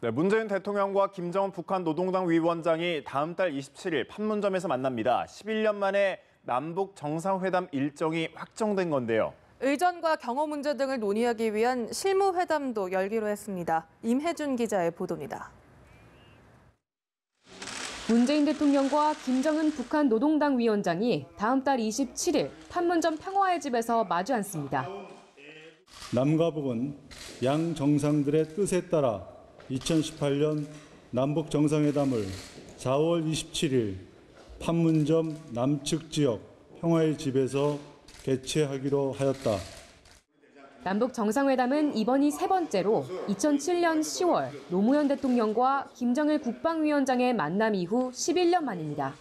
네, 문재인 대통령과 김정은 북한 노동당 위원장이 다음 달 27일 판문점에서 만납니다. 11년 만에 남북 정상회담 일정이 확정된 건데요. 의전과 경호 문제 등을 논의하기 위한 실무회담도 열기로 했습니다. 임혜준 기자의 보도입니다. 문재인 대통령과 김정은 북한 노동당 위원장이 다음 달 27일 판문점 평화의 집에서 마주 앉습니다. 남과 북은 양 정상들의 뜻에 따라 2018년 남북 정상회담을 4월 27일 판문점 남측 지역 평화의 집에서 개최하기로 하였다. 남북 정상회담은 이번이 세 번째로 2007년 10월 노무현 대통령과 김정일 국방위원장의 만남 이후 11년 만입니다.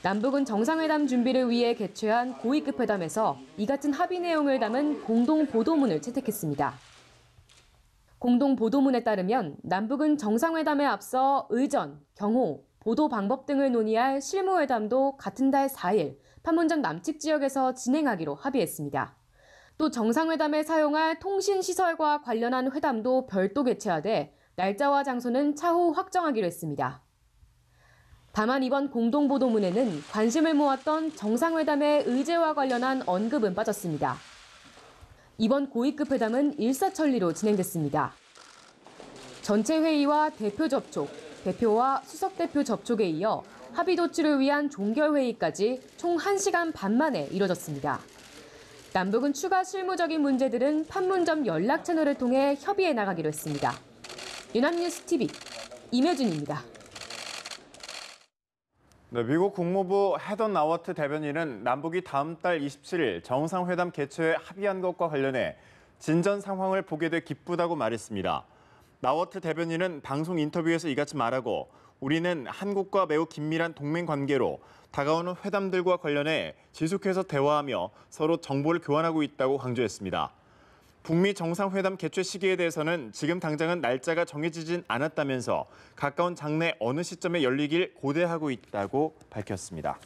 남북은 정상회담 준비를 위해 개최한 고위급 회담에서 이 같은 합의 내용을 담은 공동 보도문을 채택했습니다. 공동 보도문에 따르면 남북은 정상회담에 앞서 의전, 경호, 보도 방법 등을 논의할 실무회담도 같은 달 4일 판문점 남측 지역에서 진행하기로 합의했습니다. 또 정상회담에 사용할 통신시설과 관련한 회담도 별도 개최하되 날짜와 장소는 차후 확정하기로 했습니다. 다만 이번 공동보도문에는 관심을 모았던 정상회담의 의제와 관련한 언급은 빠졌습니다. 이번 고위급 회담은 일사천리로 진행됐습니다. 전체 회의와 대표 접촉, 대표와 수석대표 접촉에 이어 합의 도출을 위한 종결회의까지 총 1시간 반 만에 이뤄졌습니다. 남북은 추가 실무적인 문제들은 판문점 연락 채널을 통해 협의해 나가기로 했습니다. 연합뉴스TV 임혜준입니다. 네, 미국 국무부 헤더 나워트 대변인은 남북이 다음 달 27일 정상회담 개최에 합의한 것과 관련해 진전 상황을 보게 돼 기쁘다고 말했습니다. 나워트 대변인은 방송 인터뷰에서 이같이 말하고 우리는 한국과 매우 긴밀한 동맹 관계로 다가오는 회담들과 관련해 지속해서 대화하며 서로 정보를 교환하고 있다고 강조했습니다. 북미 정상회담 개최 시기에 대해서는 지금 당장은 날짜가 정해지진 않았다면서 가까운 장래 어느 시점에 열리길 고대하고 있다고 밝혔습니다.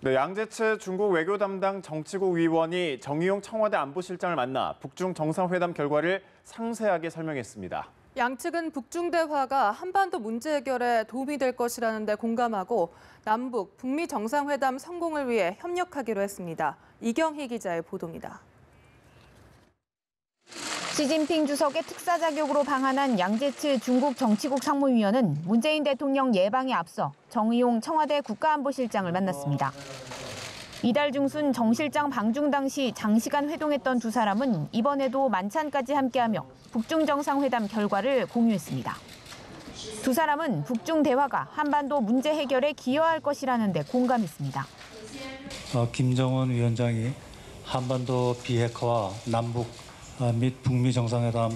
네, 양재츠 중국 외교 담당 정치국 위원이 정의용 청와대 안보실장을 만나 북중 정상회담 결과를 상세하게 설명했습니다. 양측은 북중 대화가 한반도 문제 해결에 도움이 될 것이라는 데 공감하고 남북, 북미 정상회담 성공을 위해 협력하기로 했습니다. 이경희 기자의 보도입니다. 시진핑 주석의 특사 자격으로 방한한 양재츠 중국 정치국 상무위원은 문재인 대통령 예방에 앞서 정의용 청와대 국가안보실장을 만났습니다. 이달 중순 정 실장 방중 당시 장시간 회동했던 두 사람은 이번에도 만찬까지 함께하며 북중 정상회담 결과를 공유했습니다. 두 사람은 북중 대화가 한반도 문제 해결에 기여할 것이라는 데 공감했습니다. 김정은 위원장이 한반도 비핵화와 남북 및 북미 정상회담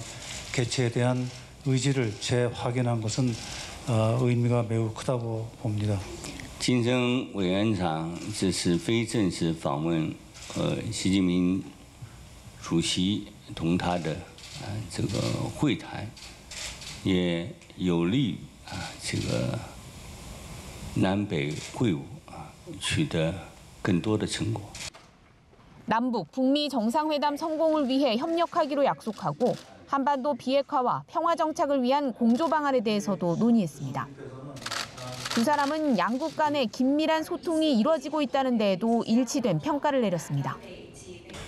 개최에 대한 의지를 재확인한 것은 의미가 매우 크다고 봅니다. 金正委员长这次非正式访问习近平主席同他的这个会谈，也有利于这个南北会晤取得更多的成果。 남북, 북미 정상회담 성공을 위해 협력하기로 약속하고 한반도 비핵화와 평화 정착을 위한 공조 방안에 대해서도 논의했습니다. 두 사람은 양국 간의 긴밀한 소통이 이루어지고 있다는 데에도 일치된 평가를 내렸습니다.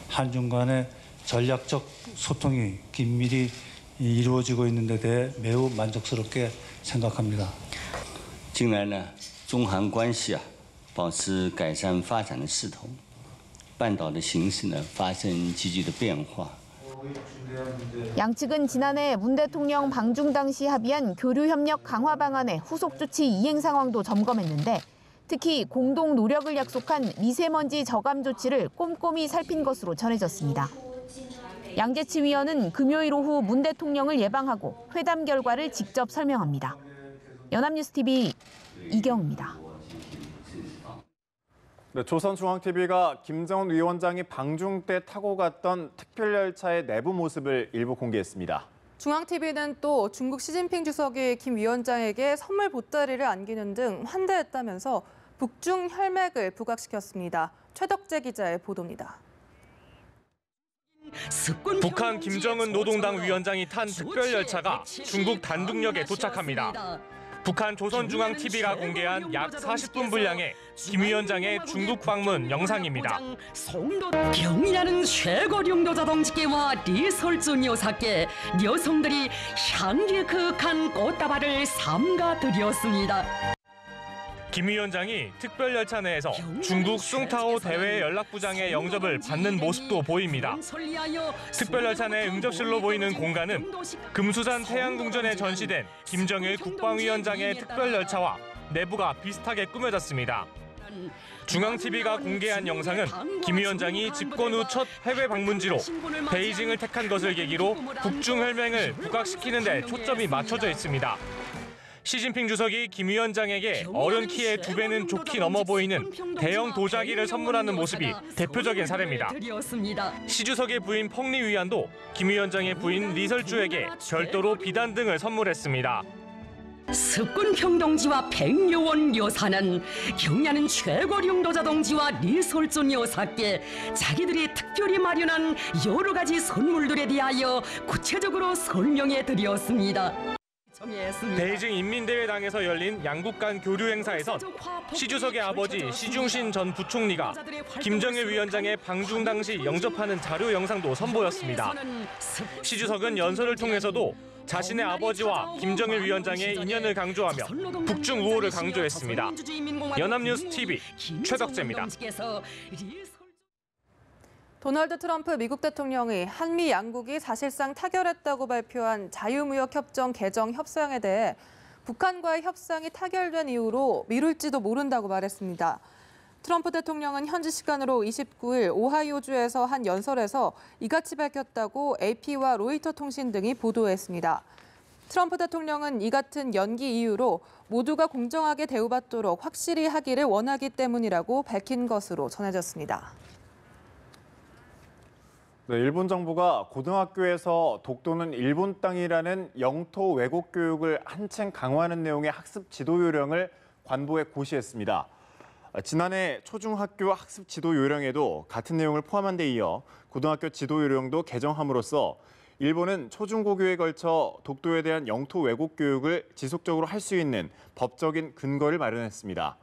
한중 간의 전략적 소통이 긴밀히 이루어지고 있는 데 대해 매우 만족스럽게 생각합니다. 近来呢，中韩关系保持改善发展的势头，半岛的形势呢发生积极的变化。 양측은 지난해 문 대통령 방중 당시 합의한 교류 협력 강화 방안의 후속 조치 이행 상황도 점검했는데 특히 공동 노력을 약속한 미세먼지 저감 조치를 꼼꼼히 살핀 것으로 전해졌습니다. 양재츠 위원은 금요일 오후 문 대통령을 예방하고 회담 결과를 직접 설명합니다. 연합뉴스TV 이경입니다. 네, 조선중앙TV가 김정은 위원장이 방중 때 타고 갔던 특별열차의 내부 모습을 일부 공개했습니다. 중앙TV는 또 중국 시진핑 주석이 김 위원장에게 선물 보따리를 안기는 등 환대했다면서 북중 혈맥을 부각시켰습니다. 최덕재 기자의 보도입니다. 북한 김정은 노동당 위원장이 탄 특별열차가 중국 단둥역에 도착합니다. 북한 조선중앙TV가 공개한 약 40분 분량의 김 위원장의 중국 방문 영상입니다. 경의하는 최고領導者 동지께와 리설준 여사께 여성들이 향기 그윽한 꽃다발을 삼가 드렸습니다. 김 위원장이 특별열차 내에서 중국 숭타오 대외 연락부장의 영접을 받는 모습도 보입니다. 특별열차 내 응접실로 보이는 공간은 금수산 태양궁전에 전시된 김정일 국방위원장의 특별열차와 내부가 비슷하게 꾸며졌습니다. 중앙TV가 공개한 영상은 김 위원장이 집권 후 첫 해외 방문지로 베이징을 택한 것을 계기로 북중 혈맹을 부각시키는 데 초점이 맞춰져 있습니다. 시진핑 주석이 김 위원장에게 어른 키의 2배는 좋게 넘어 보이는 대형 도자기를 선물하는 모습이 대표적인 사례입니다. 시 주석의 부인 펑리 위안도 김 위원장의 부인 리설주에게 별도로 비단 등을 선물했습니다. 습군평 동지와 백여원 여사는 경의하는 최고領導者 동지와 리설준 여사께 자기들이 특별히 마련한 여러 가지 선물들에 대하여 구체적으로 설명해 드렸습니다. 베이징 인민대회당에서 열린 양국 간 교류 행사에선 시 주석의 아버지 시중신 전 부총리가 김정일 위원장의 방중 당시 영접하는 자료 영상도 선보였습니다. 시 주석은 연설을 통해서도 자신의 아버지와 김정일 위원장의 인연을 강조하며 북중 우호를 강조했습니다. 연합뉴스 TV 최덕재입니다. 도널드 트럼프 미국 대통령이 한미 양국이 사실상 타결했다고 발표한 자유무역협정 개정 협상에 대해 북한과의 협상이 타결된 이후로 미룰지도 모른다고 말했습니다. 트럼프 대통령은 현지 시간으로 29일 오하이오주에서 한 연설에서 이같이 밝혔다고 AP와 로이터 통신 등이 보도했습니다. 트럼프 대통령은 이 같은 연기 이유로 모두가 공정하게 대우받도록 확실히 하기를 원하기 때문이라고 밝힌 것으로 전해졌습니다. 네, 일본 정부가 고등학교에서 독도는 일본 땅이라는 영토 왜곡 교육을 한층 강화하는 내용의 학습 지도 요령을 관보에 고시했습니다. 지난해 초중학교 학습 지도 요령에도 같은 내용을 포함한 데 이어 고등학교 지도 요령도 개정함으로써 일본은 초중고교에 걸쳐 독도에 대한 영토 왜곡 교육을 지속적으로 할 수 있는 법적인 근거를 마련했습니다.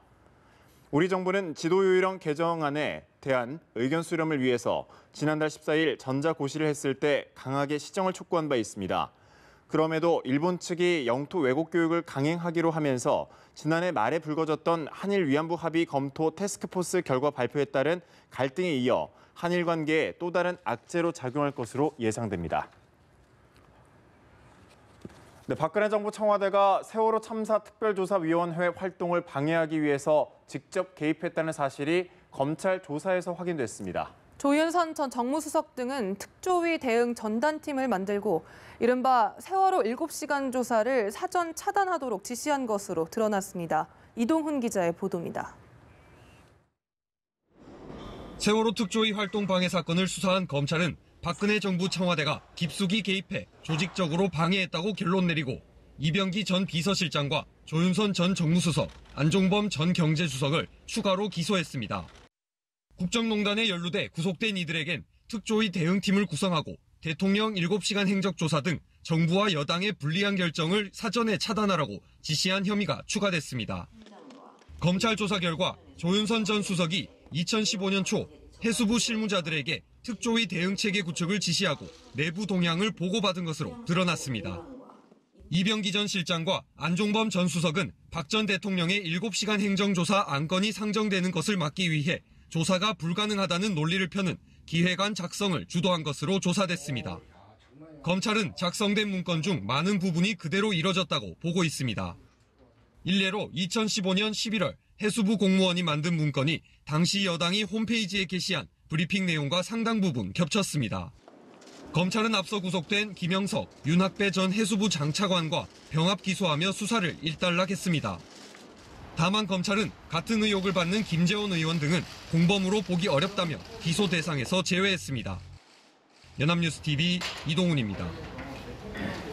우리 정부는 지도 요령 개정안에 대한 의견 수렴을 위해서 지난달 14일 전자고시를 했을 때 강하게 시정을 촉구한 바 있습니다. 그럼에도 일본 측이 영토 왜곡 교육을 강행하기로 하면서 지난해 말에 불거졌던 한일 위안부 합의 검토 태스크포스 결과 발표에 따른 갈등에 이어 한일 관계에 또 다른 악재로 작용할 것으로 예상됩니다. 네, 박근혜 정부 청와대가 세월호 참사 특별조사위원회 활동을 방해하기 위해서 직접 개입했다는 사실이 검찰 조사에서 확인됐습니다. 조윤선 전 정무수석 등은 특조위 대응 전단팀을 만들고 이른바 세월호 7시간 조사를 사전 차단하도록 지시한 것으로 드러났습니다. 이동훈 기자의 보도입니다. 세월호 특조위 활동 방해 사건을 수사한 검찰은 박근혜 정부 청와대가 깊숙이 개입해 조직적으로 방해했다고 결론 내리고 이병기 전 비서실장과 조윤선 전 정무수석, 안종범 전 경제수석을 추가로 기소했습니다. 국정농단에 연루돼 구속된 이들에겐 특조위 대응팀을 구성하고 대통령 7시간 행적조사 등 정부와 여당의 불리한 결정을 사전에 차단하라고 지시한 혐의가 추가됐습니다. 검찰 조사 결과 조윤선 전 수석이 2015년 초 해수부 실무자들에게 특조위 대응체계 구축을 지시하고 내부 동향을 보고받은 것으로 드러났습니다. 이병기 전 실장과 안종범 전 수석은 박 전 대통령의 7시간 행정조사 안건이 상정되는 것을 막기 위해 조사가 불가능하다는 논리를 펴는 기획안 작성을 주도한 것으로 조사됐습니다. 검찰은 작성된 문건 중 많은 부분이 그대로 이뤄졌다고 보고 있습니다. 일례로 2015년 11월 해수부 공무원이 만든 문건이 당시 여당이 홈페이지에 게시한 브리핑 내용과 상당 부분 겹쳤습니다. 검찰은 앞서 구속된 김영석, 윤학배 전 해수부 장차관과 병합 기소하며 수사를 일단락했습니다. 다만 검찰은 같은 의혹을 받는 김재원 의원 등은 공범으로 보기 어렵다며 기소 대상에서 제외했습니다. 연합뉴스 TV 이동훈입니다.